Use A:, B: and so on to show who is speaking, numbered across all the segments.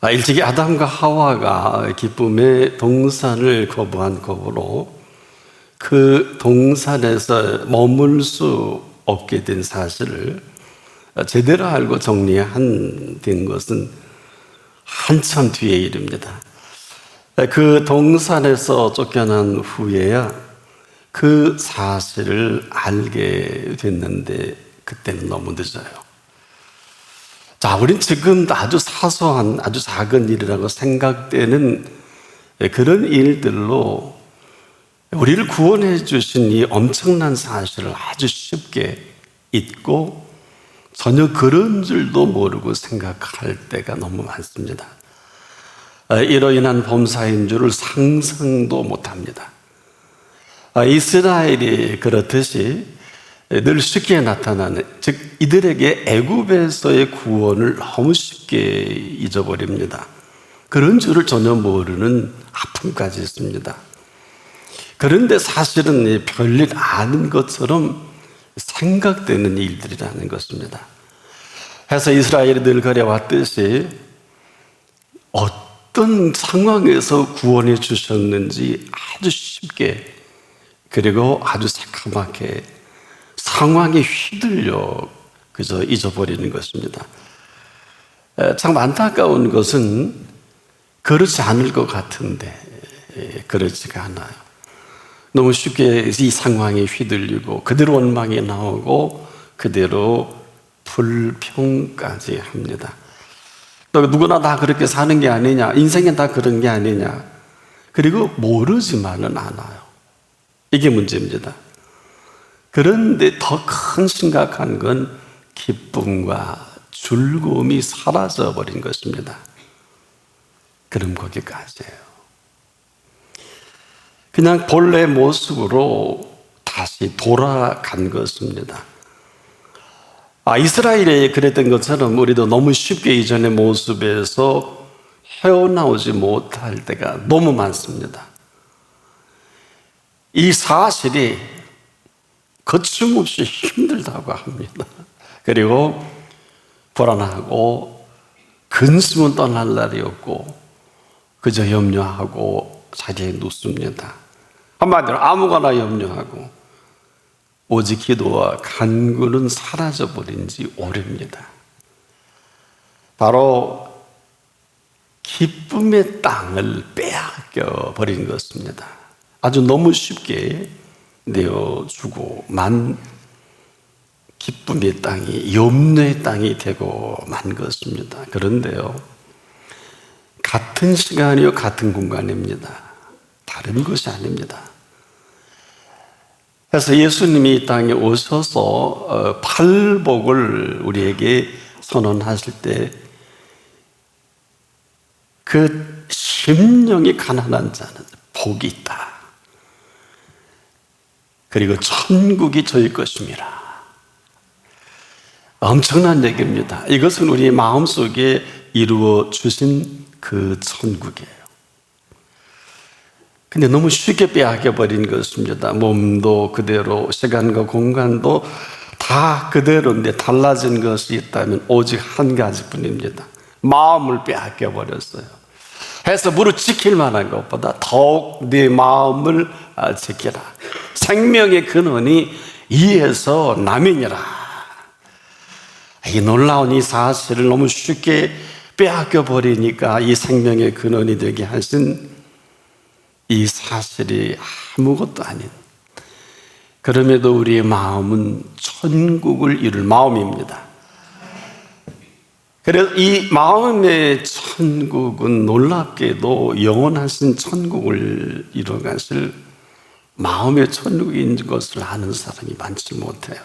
A: 일찍이 아담과 하와가 기쁨의 동산을 거부한 거부로 그 동산에서 머물 수 없게 된 사실을 제대로 알고 된 것은 한참 뒤의 일입니다. 그 동산에서 쫓겨난 후에야 그 사실을 알게 됐는데 그때는 너무 늦어요. 자, 우린 지금 아주 사소한, 아주 작은 일이라고 생각되는 그런 일들로 우리를 구원해 주신 이 엄청난 사실을 아주 쉽게 잊고 전혀 그런 줄도 모르고 생각할 때가 너무 많습니다. 이로 인한 범사인 줄을 상상도 못합니다. 이스라엘이 그렇듯이 늘 쉽게 나타나는, 즉 이들에게 애굽에서의 구원을 너무 쉽게 잊어버립니다. 그런 줄을 전혀 모르는 아픔까지 있습니다. 그런데 사실은 별일 아닌 것처럼 생각되는 일들이라는 것입니다. 그래서 이스라엘이 늘 그래왔듯이 어떤 상황에서 구원해 주셨는지 아주 쉽게, 그리고 아주 새카맣게 상황에 휘둘려 그저 잊어버리는 것입니다. 참 안타까운 것은 그렇지 않을 것 같은데 그렇지가 않아요. 너무 쉽게 이 상황에 휘둘리고 그대로 원망이 나오고 그대로 불평까지 합니다. 또 누구나 다 그렇게 사는 게 아니냐, 인생은 다 그런 게 아니냐, 그리고 모르지만은 않아요. 이게 문제입니다. 그런데 더 큰 심각한 건 기쁨과 즐거움이 사라져버린 것입니다. 그럼 거기까지예요. 그냥 본래 모습으로 다시 돌아간 것입니다. 이스라엘이 그랬던 것처럼 우리도 너무 쉽게 이전의 모습에서 헤어나오지 못할 때가 너무 많습니다. 이 사실이 거침없이 힘들다고 합니다. 그리고 불안하고 근심은 떠날 날이 없고 그저 염려하고 자리에 눕습니다. 한마디로 아무거나 염려하고 오직 기도와 간구는 사라져버린 지 오래입니다. 바로 기쁨의 땅을 빼앗겨 버린 것입니다. 아주 너무 쉽게 내어주고만 기쁨의 땅이 염려의 땅이 되고 만 것입니다. 그런데요, 같은 시간이요 같은 공간입니다. 다른 것이 아닙니다. 그래서 예수님이 이 땅에 오셔서 팔복을 우리에게 선언하실 때 그 심령이 가난한 자는 복이 있다. 그리고 천국이 저희 것입니다. 엄청난 얘기입니다. 이것은 우리 마음속에 이루어 주신 그 천국이에요. 근데 너무 쉽게 빼앗겨버린 것입니다. 몸도 그대로, 시간과 공간도 다 그대로인데 달라진 것이 있다면 오직 한 가지뿐입니다. 마음을 빼앗겨버렸어요. 해서 무릇 지킬 만한 것보다 더욱 네 마음을 지키라. 생명의 근원이 이에서 남이니라. 이 놀라운 이 사실을 너무 쉽게 빼앗겨버리니까 이 생명의 근원이 되게 하신 이 사실이 아무것도 아닌, 그럼에도 우리의 마음은 천국을 이룰 마음입니다. 그래서 이 마음의 천국은 놀랍게도 영원하신 천국을 이루어가실 마음의 천국인 것을 아는 사람이 많지 못해요.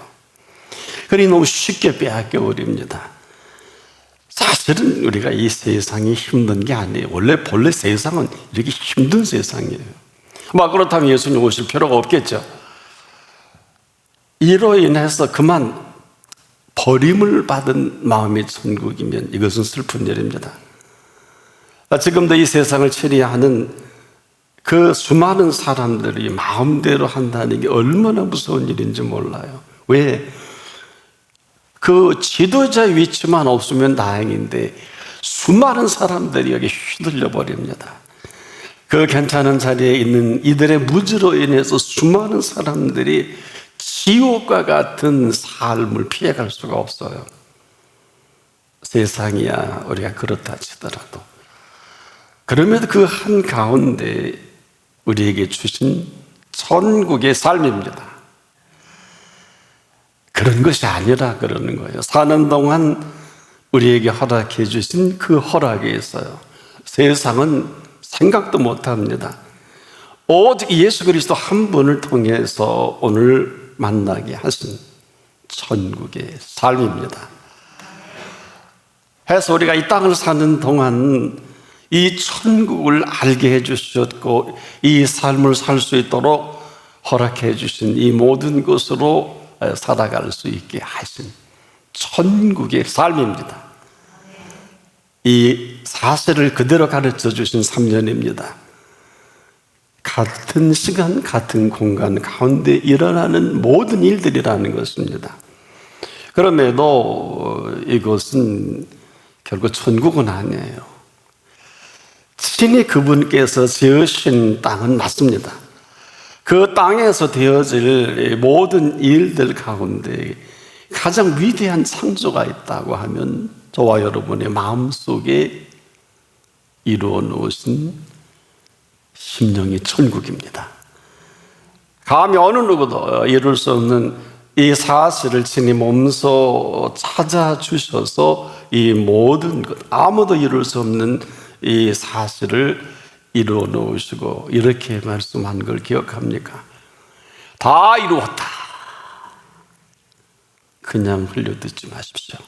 A: 그러니 너무 쉽게 빼앗겨버립니다. 사실은 우리가 이 세상이 힘든 게 아니에요. 본래 세상은 이렇게 힘든 세상이에요. 그렇다면 예수님 오실 필요가 없겠죠. 이로 인해서 그만 버림을 받은 마음의 천국이면 이것은 슬픈 일입니다. 지금도 이 세상을 처리하는 그 수많은 사람들이 마음대로 한다는 게 얼마나 무서운 일인지 몰라요. 왜? 그 지도자 위치만 없으면 다행인데 수많은 사람들이 여기 휘둘려 버립니다. 그 괜찮은 자리에 있는 이들의 무지로 인해서 수많은 사람들이 지옥과 같은 삶을 피해갈 수가 없어요. 세상이야 우리가 그렇다 치더라도 그럼에도 그 한가운데 우리에게 주신 천국의 삶입니다. 그런 것이 아니라 그러는 거예요. 사는 동안 우리에게 허락해 주신 그 허락에 있어요. 세상은 생각도 못합니다. 오직 예수 그리스도 한 분을 통해서 오늘 만나게 하신 천국의 삶입니다. 해서 우리가 이 땅을 사는 동안 이 천국을 알게 해주셨고 이 삶을 살 수 있도록 허락해 주신 이 모든 것으로 살아갈 수 있게 하신 천국의 삶입니다. 이 사실을 그대로 가르쳐 주신 3년입니다. 같은 시간, 같은 공간 가운데 일어나는 모든 일들이라는 것입니다. 그럼에도 이것은 결국 천국은 아니에요. 친히 그분께서 지으신 땅은 맞습니다. 그 땅에서 되어질 모든 일들 가운데 가장 위대한 창조가 있다고 하면 저와 여러분의 마음속에 이루어 놓으신 심령의 천국입니다. 감히 어느 누구도 이룰 수 없는 이 사실을 친히 몸소 찾아주셔서 이 모든 것, 아무도 이룰 수 없는 이 사실을 이루어 놓으시고 이렇게 말씀한 걸 기억합니까? 다 이루었다. 그냥 흘려듣지 마십시오.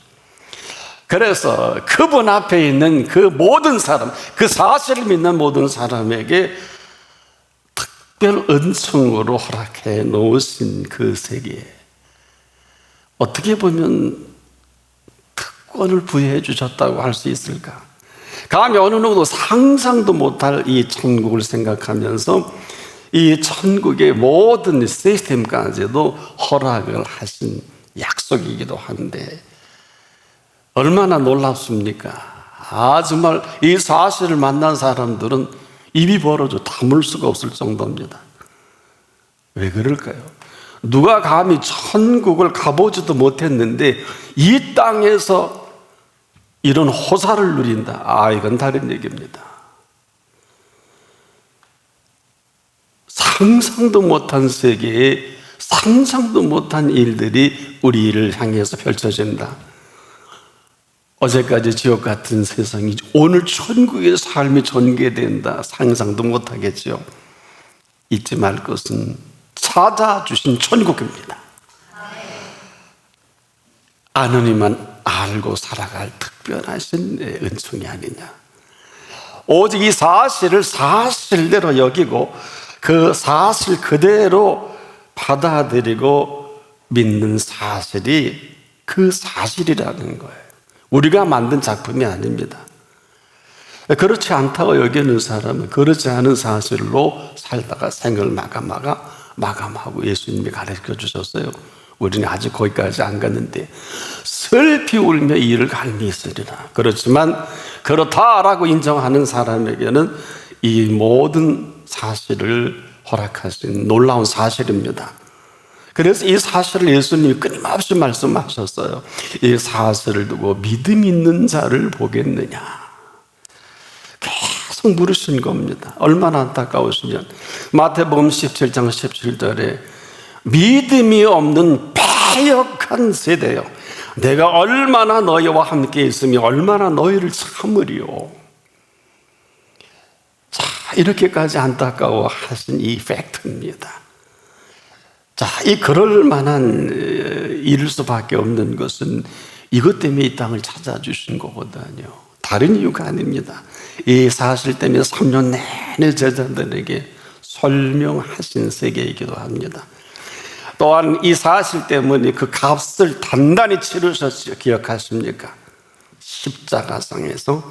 A: 그래서 그분 앞에 있는 그 모든 사람, 그 사실을 믿는 모든 사람에게 특별 은총으로 허락해 놓으신 그 세계에 어떻게 보면 특권을 부여해 주셨다고 할 수 있을까? 감히 어느 누구도 상상도 못할 이 천국을 생각하면서 이 천국의 모든 시스템까지도 허락을 하신 약속이기도 한데 얼마나 놀랍습니까? 정말 이 사실을 만난 사람들은 입이 벌어져 다물 수가 없을 정도입니다. 왜 그럴까요? 누가 감히 천국을 가보지도 못했는데 이 땅에서 이런 호사를 누린다. 이건 다른 얘기입니다. 상상도 못한 세계에 상상도 못한 일들이 우리를 향해서 펼쳐진다. 어제까지 지옥 같은 세상이 오늘 천국의 삶이 전개된다. 상상도 못하겠죠. 잊지 말 것은 찾아주신 천국입니다. 아는 이만 알고 살아갈 특별하신 은총이 아니냐. 오직 이 사실을 사실대로 여기고 그 사실 그대로 받아들이고 믿는 사실이 그 사실이라는 거예요. 우리가 만든 작품이 아닙니다. 그렇지 않다고 여기는 사람은 그렇지 않은 사실로 살다가 생을 마감하고 예수님이 가르쳐 주셨어요. 우리는 아직 거기까지 안 갔는데 슬피 울며 이를 갈미 있으리라. 그렇지만 그렇다라고 인정하는 사람에게는 이 모든 사실을 허락하신 놀라운 사실입니다. 그래서 이 사실을 예수님이 끊임없이 말씀하셨어요. 이 사실을 두고 믿음 있는 자를 보겠느냐. 계속 물으신 겁니다. 얼마나 안타까우시면 마태복음 17장 17절에 믿음이 없는 패역한 세대요. 내가 얼마나 너희와 함께 있으며 얼마나 너희를 참으리요. 자, 이렇게까지 안타까워 하신 이 팩트입니다. 자, 이 그럴 만한 일일 수밖에 없는 것은 이것 때문에 이 땅을 찾아주신 것보다요. 다른 이유가 아닙니다. 이 사실 때문에 3년 내내 제자들에게 설명하신 세계이기도 합니다. 또한 이 사실 때문에 그 값을 단단히 치르셨죠. 기억하십니까? 십자가상에서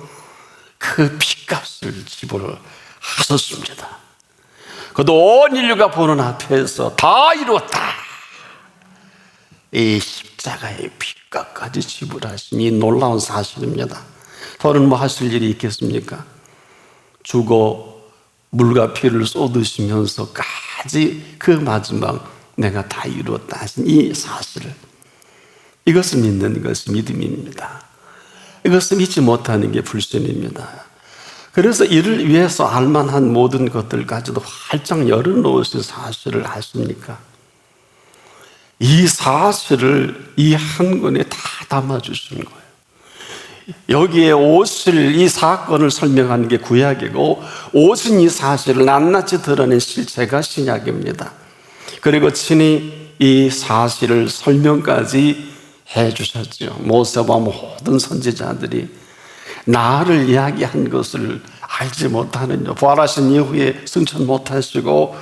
A: 그 피값을 지불하셨습니다. 그도 온 인류가 보는 앞에서 다 이루었다. 이 십자가의 피값까지 지불하신 이 놀라운 사실입니다. 더는 뭐 하실 일이 있겠습니까? 죽어 물과 피를 쏟으시면서까지 그 마지막 내가 다 이루었다 하신 이 사실을, 이것을 믿는 것이 믿음입니다. 이것을 믿지 못하는 게 불신입니다. 그래서 이를 위해서 알만한 모든 것들까지도 활짝 열어놓으신 사실을 아십니까? 이 사실을 이 한 권에 다 담아주시는 거예요. 여기에 오실 이 사건을 설명하는 게 구약이고, 오신 이 사실을 낱낱이 드러낸 실체가 신약입니다. 그리고 친히 이 사실을 설명까지 해주셨죠. 모세와 모든 선지자들이 나를 이야기한 것을 알지 못하는, 부활하신 이후에 승천 못하시고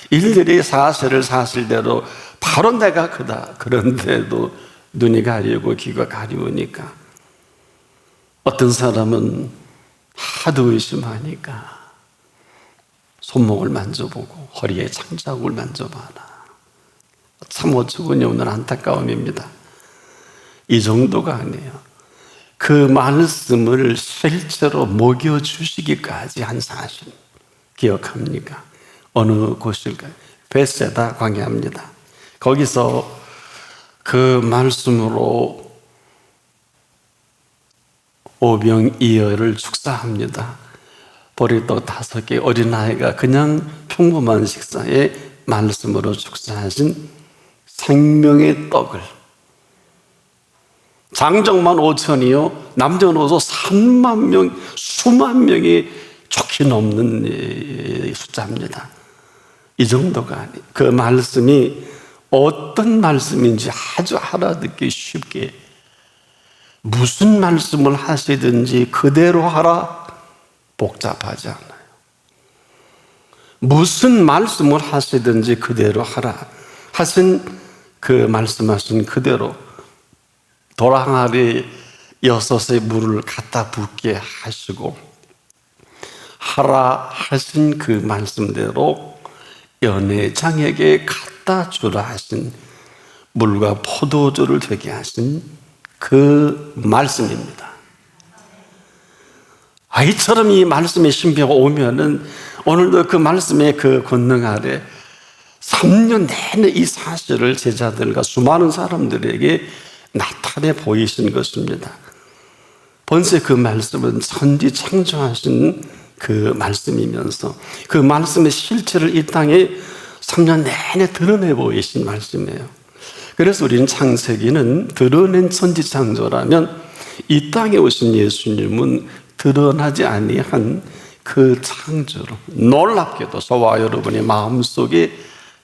A: 일일이 사실을 사실대로 바로 내가 그다, 그런데도 눈이 가리우고 귀가 가리우니까 어떤 사람은 하도 의심하니까 손목을 만져보고 허리에 창자국을 만져봐라. 참 어처구니 없는 안타까움입니다. 이 정도가 아니에요. 그 말씀을 실제로 먹여주시기까지 한 사실 기억합니까? 어느 곳일까요? 베세다 광야입니다. 거기서 그 말씀으로 오병이어를 축사합니다. 보리떡 5개, 어린아이가 그냥 평범한 식사에 말씀으로 축사하신 생명의 떡을, 장정만 5천이요 남녀노소 3만 명, 수만 명이 좋게 넘는 숫자입니다. 이 정도가 아니에요. 그 말씀이 어떤 말씀인지 아주 알아듣기 쉽게, 무슨 말씀을 하시든지 그대로 하라, 복잡하지 않아요. 무슨 말씀을 하시든지 그대로 하라 하신 그 말씀하신 그대로 도랑아리 6의 물을 갖다 붓게 하시고, 하라 하신 그 말씀대로 연회장에게 갖다 주라 하신 물과 포도주를 되게 하신 그 말씀입니다. 아이처럼 이 말씀의 신비가 오면은 오늘도 그 말씀의 그 권능 아래 3년 내내 이 사실을 제자들과 수많은 사람들에게 나타내 보이신 것입니다. 본래 그 말씀은 천지 창조하신 그 말씀이면서 그 말씀의 실체를 이 땅에 3년 내내 드러내 보이신 말씀이에요. 그래서 우리는 창세기는 드러낸 천지 창조라면, 이 땅에 오신 예수님은 드러나지 아니한 그 창조로 놀랍게도 저와 여러분의 마음속에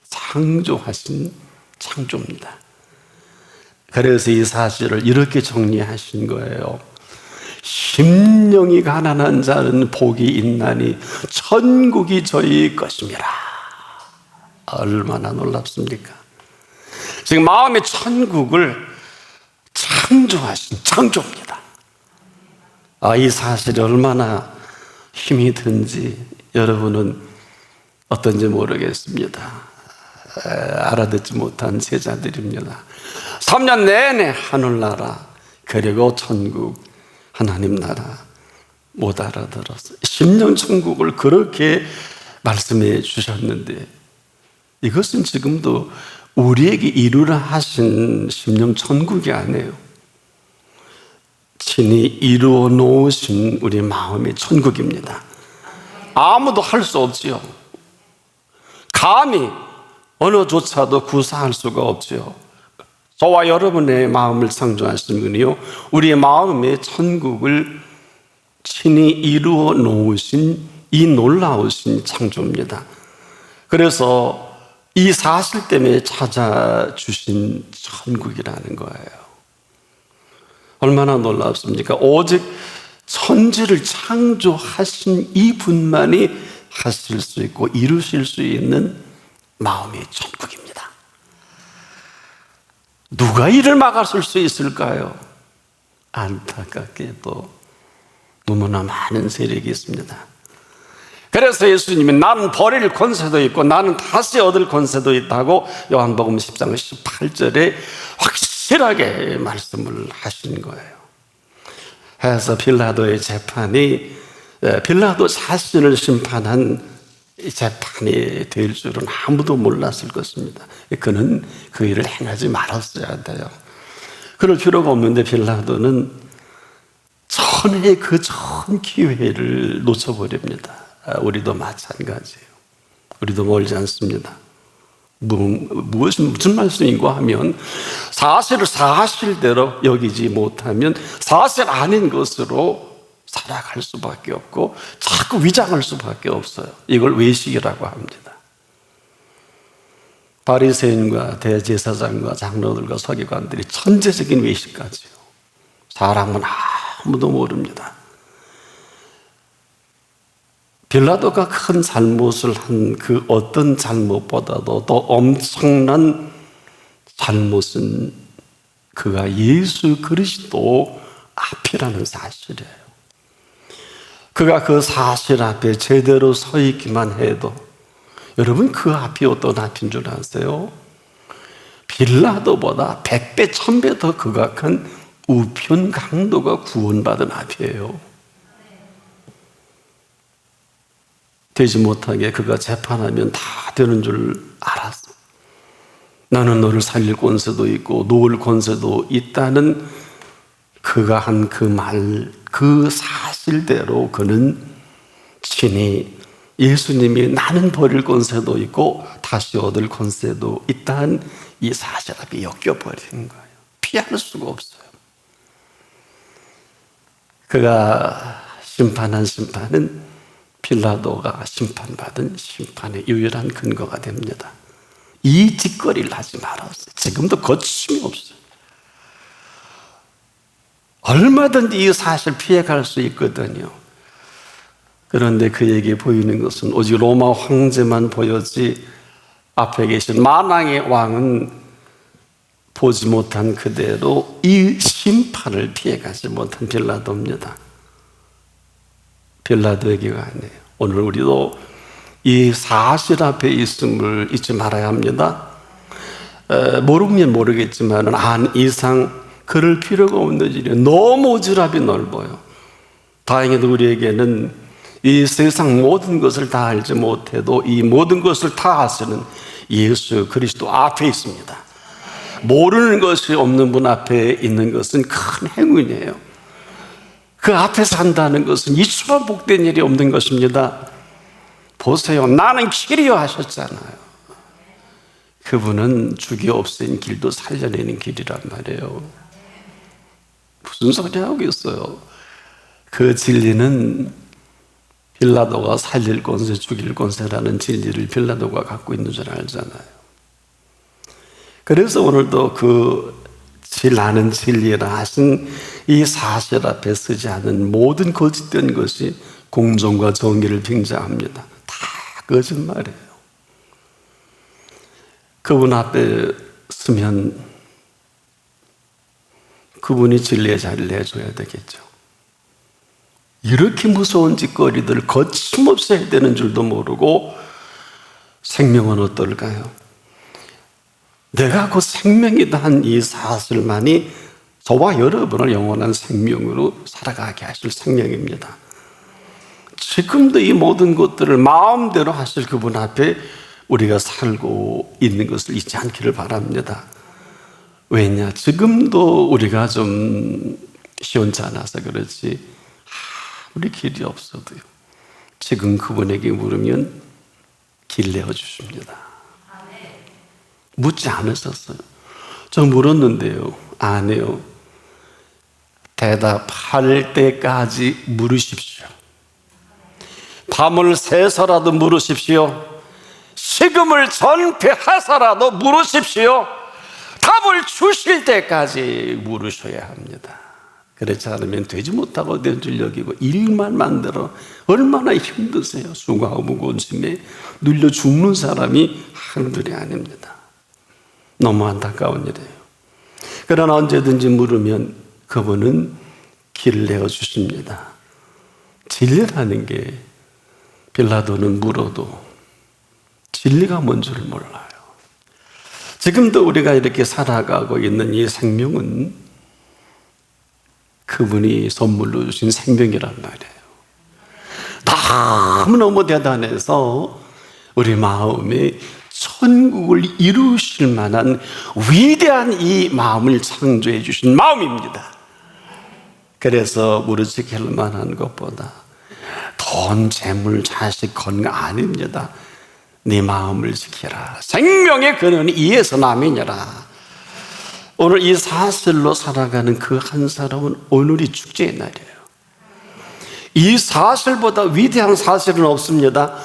A: 창조하신 창조입니다. 그래서 이 사실을 이렇게 정리하신 거예요. 심령이 가난한 자는 복이 있나니 천국이 저희 것임이라. 얼마나 놀랍습니까? 지금 마음의 천국을 창조하신 창조입니다. 이 사실이 얼마나 힘이 든지 여러분은 어떤지 모르겠습니다. 알아듣지 못한 제자들입니다. 3년 내내 하늘나라 그리고 천국 하나님 나라 못 알아들었어요. 심령 천국을 그렇게 말씀해 주셨는데, 이것은 지금도 우리에게 이루라 하신 심령 천국이 아니에요. 친히 이루어 놓으신 우리 마음의 천국입니다. 아무도 할 수 없지요. 감히 언어조차도 구사할 수가 없지요. 저와 여러분의 마음을 창조하신 분이요, 우리의 마음의 천국을 친히 이루어 놓으신 이 놀라우신 창조입니다. 그래서 이 사실 때문에 찾아주신 천국이라는 거예요. 얼마나 놀랍습니까? 오직 천지를 창조하신 이 분만이 하실 수 있고 이루실 수 있는 마음의 천국입니다. 누가 이를 막았을 수 있을까요? 안타깝게도 너무나 많은 세력이 있습니다. 그래서 예수님이 나는 버릴 권세도 있고 나는 다시 얻을 권세도 있다고 요한복음 10장 18절에 확실하게 말씀을 하신 거예요. 해서 빌라도의 재판이 빌라도 자신을 심판한 재판이 될 줄은 아무도 몰랐을 것입니다. 그는 그 일을 행하지 말았어야 돼요. 그럴 필요가 없는데 빌라도는 천의 그 전 기회를 놓쳐버립니다. 우리도 마찬가지예요. 우리도 멀지 않습니다. 무슨 말씀인고 하면 사실을 사실대로 여기지 못하면 사실 아닌 것으로 살아갈 수밖에 없고 자꾸 위장할 수밖에 없어요. 이걸 외식이라고 합니다. 바리새인과 대제사장과 장로들과 서기관들이 천재적인 외식까지요. 사람은 아무도 모릅니다. 빌라도가 큰 잘못을 한 그 어떤 잘못보다도 더 엄청난 잘못은 그가 예수 그리스도 앞이라는 사실이에요. 그가 그 사실 앞에 제대로 서 있기만 해도, 여러분 그 앞이 어떤 앞인 줄 아세요? 빌라도보다 100배, 1000배 더 극악한 우편 강도가 구원받은 앞이에요. 되지 못하게 그가 재판하면 다 되는 줄 알았어. 나는 너를 살릴 권세도 있고 놓을 권세도 있다는 그가 한 그 말, 그 사실대로 그는 친히 예수님이 나는 버릴 권세도 있고 다시 얻을 권세도 있다는 이 사실 앞에 엮여버리는 거예요. 피할 수가 없어요. 그가 심판한 심판은 빌라도가 심판받은 심판의 유일한 근거가 됩니다. 이 짓거리를 하지 말았어요. 지금도 거침이 없어요. 얼마든지 이 사실 피해갈 수 있거든요. 그런데 그에게 보이는 것은 오직 로마 황제만 보였지 앞에 계신 만왕의 왕은 보지 못한 그대로 이 심판을 피해가지 못한 빌라도입니다. 빌라도에게가 아니에요. 오늘 우리도 이 사실 앞에 있음을 잊지 말아야 합니다. 모르면 모르겠지만 안 이상 그럴 필요가 없는 일이 너무 오지랖이 넓어요. 다행히도 우리에게는 이 세상 모든 것을 다 알지 못해도 이 모든 것을 다 아시는 예수 그리스도 앞에 있습니다. 모르는 것이 없는 분 앞에 있는 것은 큰 행운이에요. 그 앞에 산다는 것은 이처럼 복된 일이 없는 것입니다. 보세요. 나는 길이요 하셨잖아요. 그분은 죽이 없앤 길도 살려내는 길이란 말이에요. 무슨 소리 하고 있어요? 그 진리는 빌라도가 살릴 권세, 죽일 권세라는 진리를 빌라도가 갖고 있는 줄 알잖아요. 그래서 오늘도 그 아는 진리라 하신 이 사실 앞에 서지 않은 모든 거짓된 것이 공정과 정의를 빙자합니다. 다 거짓말이에요. 그분 앞에 서면 그분이 진리의 자리를 내줘야 되겠죠. 이렇게 무서운 짓거리들 거침없이 해야 되는 줄도 모르고 생명은 어떨까요? 내가 그 생명이다 한 이 사실만이 저와 여러분을 영원한 생명으로 살아가게 하실 생명입니다. 지금도 이 모든 것들을 마음대로 하실 그분 앞에 우리가 살고 있는 것을 잊지 않기를 바랍니다. 왜냐? 지금도 우리가 좀 시원치 않아서 그렇지 아무리 길이 없어도요, 지금 그분에게 물으면 길 내어주십니다. 묻지 않으셨어요. 저 물었는데요, 안 해요. 대답할 때까지 물으십시오. 밤을 새서라도 물으십시오. 식음을 전폐하사라도 물으십시오. 답을 주실 때까지 물으셔야 합니다. 그렇지 않으면 되지 못하고 된 줄 여기고 일만 만들어 얼마나 힘드세요. 수고하고 무거운 짐에 눌려 죽는 사람이 한둘이 아닙니다. 너무 안타까운 일이에요. 그러나 언제든지 물으면 그분은 길을 내어주십니다. 진리라는 게 빌라도는 물어도 진리가 뭔지를 몰라요. 지금도 우리가 이렇게 살아가고 있는 이 생명은 그분이 선물로 주신 생명이란 말이에요. 너무너무 대단해서 우리 마음에 천국을 이루실 만한 위대한 이 마음을 창조해 주신 마음입니다. 그래서 무르지킬 만한 것보다 돈, 재물, 자식, 건강 아닙니다. 네 마음을 지켜라. 생명의 근원이 이에서 남이니라. 오늘 이 사슬로 살아가는 그 한 사람은 오늘이 축제의 날이에요. 이 사슬보다 위대한 사슬은 없습니다.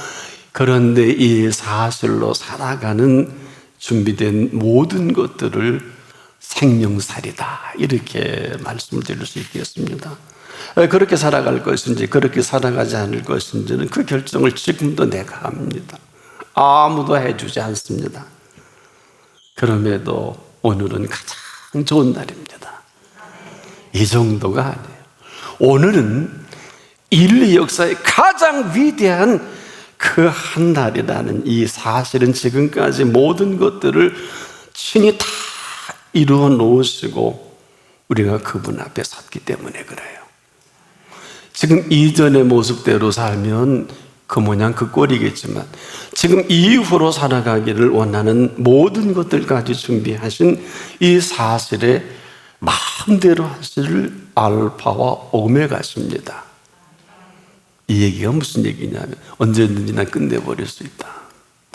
A: 그런데 이 사슬로 살아가는 준비된 모든 것들을 생명살이다, 이렇게 말씀을 드릴 수 있겠습니다. 그렇게 살아갈 것인지 그렇게 살아가지 않을 것인지는 그 결정을 지금도 내가 합니다. 아무도 해주지 않습니다. 그럼에도 오늘은 가장 좋은 날입니다. 이 정도가 아니에요. 오늘은 인류 역사의 가장 위대한 그 한 날이라는 이 사실은 지금까지 모든 것들을 친히 다 이루어 놓으시고 우리가 그분 앞에 섰기 때문에 그래요. 지금 이전의 모습대로 살면 그 모양 그 꼴이겠지만 지금 이후로 살아가기를 원하는 모든 것들까지 준비하신 이 사실에 마음대로 하실 알파와 오메가십니다. 이 얘기가 무슨 얘기냐면 언제든지나 끝내버릴 수 있다,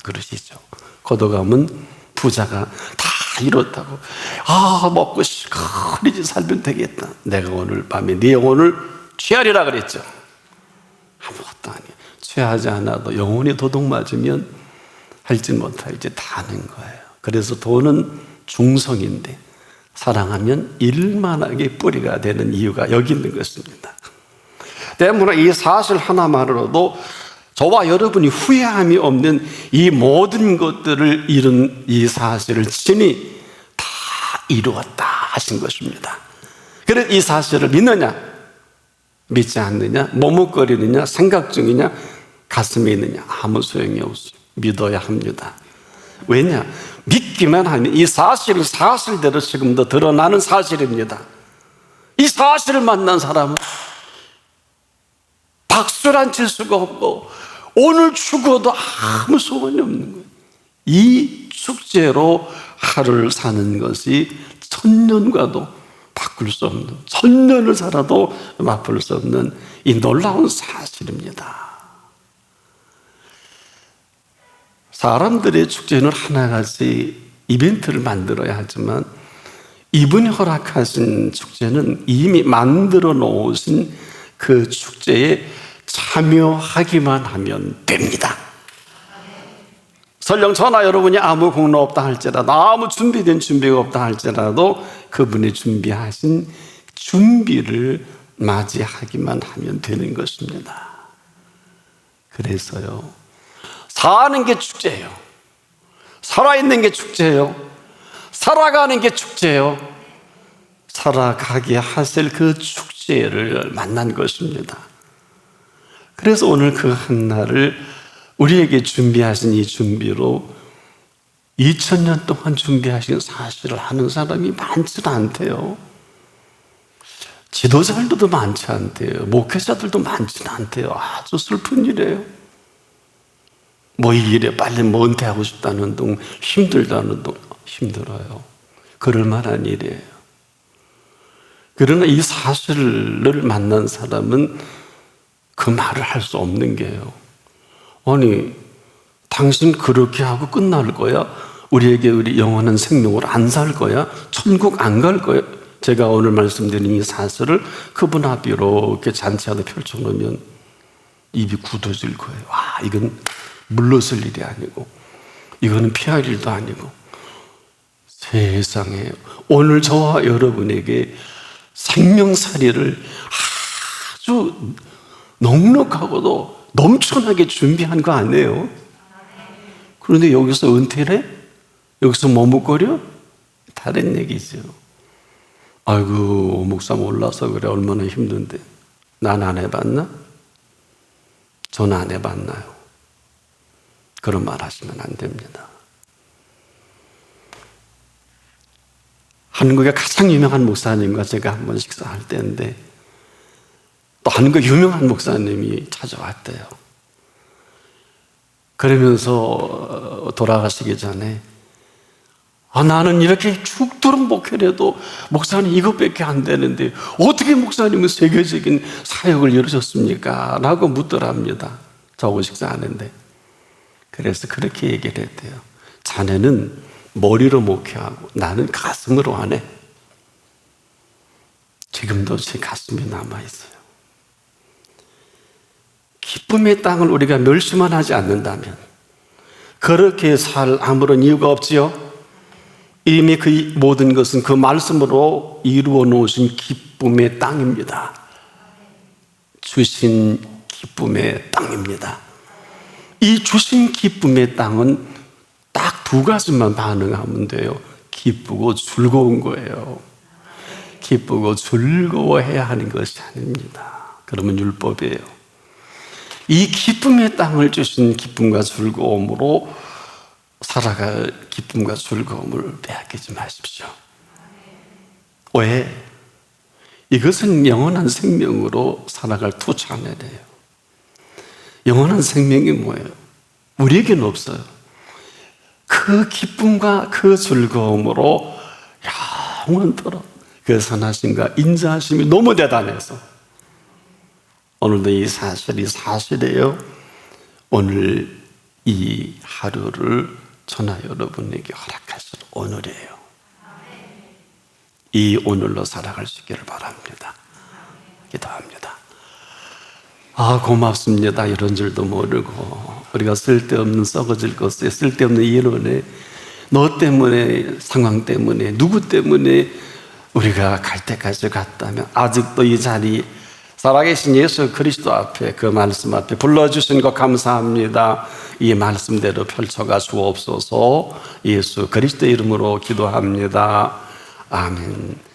A: 그러시죠. 걷어가면 부자가 다 이렇다고, 먹고 시커리지 살면 되겠다. 내가 오늘 밤에 네 영혼을 취하리라 그랬죠. 아무것도 아니에요. 취하지 않아도 영혼이 도둑 맞으면 할지 못할지 다 아는 거예요. 그래서 돈은 중성인데 사랑하면 일만하게 뿌리가 되는 이유가 여기 있는 것입니다. 때문에 이 사실 하나만으로도 저와 여러분이 후회함이 없는 이 모든 것들을 이룬 이 사실을 친히 다 이루었다 하신 것입니다. 그래서 이 사실을 믿느냐 믿지 않느냐, 머뭇거리느냐, 생각 중이냐, 가슴에 있느냐, 아무 소용이 없어요. 믿어야 합니다. 왜냐? 믿기만 하면 이 사실은 사실대로 지금도 드러나는 사실입니다. 이 사실을 만난 사람은 박수를 안 칠 수가 없고 오늘 죽어도 아무 소원이 없는 거예요. 이 축제로 하루를 사는 것이 천년과도 바꿀 수 없는, 천년을 살아도 맛볼 수 없는 이 놀라운 사실입니다. 사람들의 축제는 하나같이 이벤트를 만들어야 하지만 이분이 허락하신 축제는 이미 만들어 놓으신 그 축제에 참여하기만 하면 됩니다. 설령 저나 여러분이 아무 공로 없다 할지라도, 아무 준비된 준비가 없다 할지라도 그분이 준비하신 준비를 맞이하기만 하면 되는 것입니다. 그래서요, 사는 게 축제예요. 살아있는 게 축제예요. 살아가는 게 축제예요. 살아가게 하실 그 축제를 만난 것입니다. 그래서 오늘 그 한날을 우리에게 준비하신 이 준비로 2000년 동안 준비하신 사실을 하는 사람이 많지도 않대요. 지도자들도 많지 않대요. 목회자들도 많지는 않대요. 아주 슬픈 일이에요. 이 일에 빨리 은퇴하고 싶다는 둥, 힘들다는 둥, 힘들어요. 그럴 만한 일이에요. 그러나 이 사실을 만난 사람은 그 말을 할 수 없는 게요. 아니, 당신 그렇게 하고 끝날 거야? 우리에게 우리 영원한 생명으로 안 살 거야? 천국 안 갈 거야? 제가 오늘 말씀드린 이 사실을 그분 앞에 이렇게 잔치하다 펼쳐놓으면 입이 굳어질 거예요. 이건 물러설 일이 아니고 이거는 피할 일도 아니고, 세상에 오늘 저와 여러분에게 생명살이를 아주 넉넉하고도 넘쳐나게 준비한 거 아니에요? 그런데 여기서 은퇴를 해? 여기서 머뭇거려? 다른 얘기죠. 아이고, 목사 몰라서 그래. 얼마나 힘든데. 난 안 해봤나? 저는 안 해봤나요? 그런 말 하시면 안 됩니다. 한국의 가장 유명한 목사님과 제가 한번 식사할 때인데 또 한국 유명한 목사님이 찾아왔대요. 그러면서 돌아가시기 전에 나는 이렇게 죽도록 목회를 해도 목사님 이것밖에 안 되는데 어떻게 목사님은 세계적인 사역을 열으셨습니까? 라고 묻더랍니다. 저하고 식사하는데. 그래서 그렇게 얘기를 했대요. 자네는 머리로 목회하고 나는 가슴으로 하네. 지금도 제 가슴이 남아있어요. 기쁨의 땅을 우리가 멸시만 하지 않는다면 그렇게 살 아무런 이유가 없지요. 이미 그 모든 것은 그 말씀으로 이루어 놓으신 기쁨의 땅입니다. 주신 기쁨의 땅입니다. 이 주신 기쁨의 땅은 딱 두 가지만 반응하면 돼요. 기쁘고 즐거운 거예요. 기쁘고 즐거워해야 하는 것이 아닙니다. 그러면 율법이에요. 이 기쁨의 땅을 주신 기쁨과 즐거움으로 살아갈 기쁨과 즐거움을 빼앗기지 마십시오. 왜? 이것은 영원한 생명으로 살아갈 투자네요. 영원한 생명이 뭐예요? 우리에게는 없어요. 그 기쁨과 그 즐거움으로 영원토록 그 선하심과 인자하심이 너무 대단해서 오늘도 이 사실이 사실이에요. 오늘 이 하루를 저나 여러분에게 허락하실 오늘이에요. 이 오늘로 살아갈 수 있기를 바랍니다. 기도합니다. 고맙습니다. 이런 줄도 모르고 우리가 쓸데없는 썩어질 것에 쓸데없는 이론에 너 때문에 상황 때문에 누구 때문에 우리가 갈 때까지 갔다면 아직도 이 자리 살아계신 예수 그리스도 앞에 그 말씀 앞에 불러주신 것 감사합니다. 이 말씀대로 펼쳐가 주옵소서. 예수 그리스도 이름으로 기도합니다. 아멘.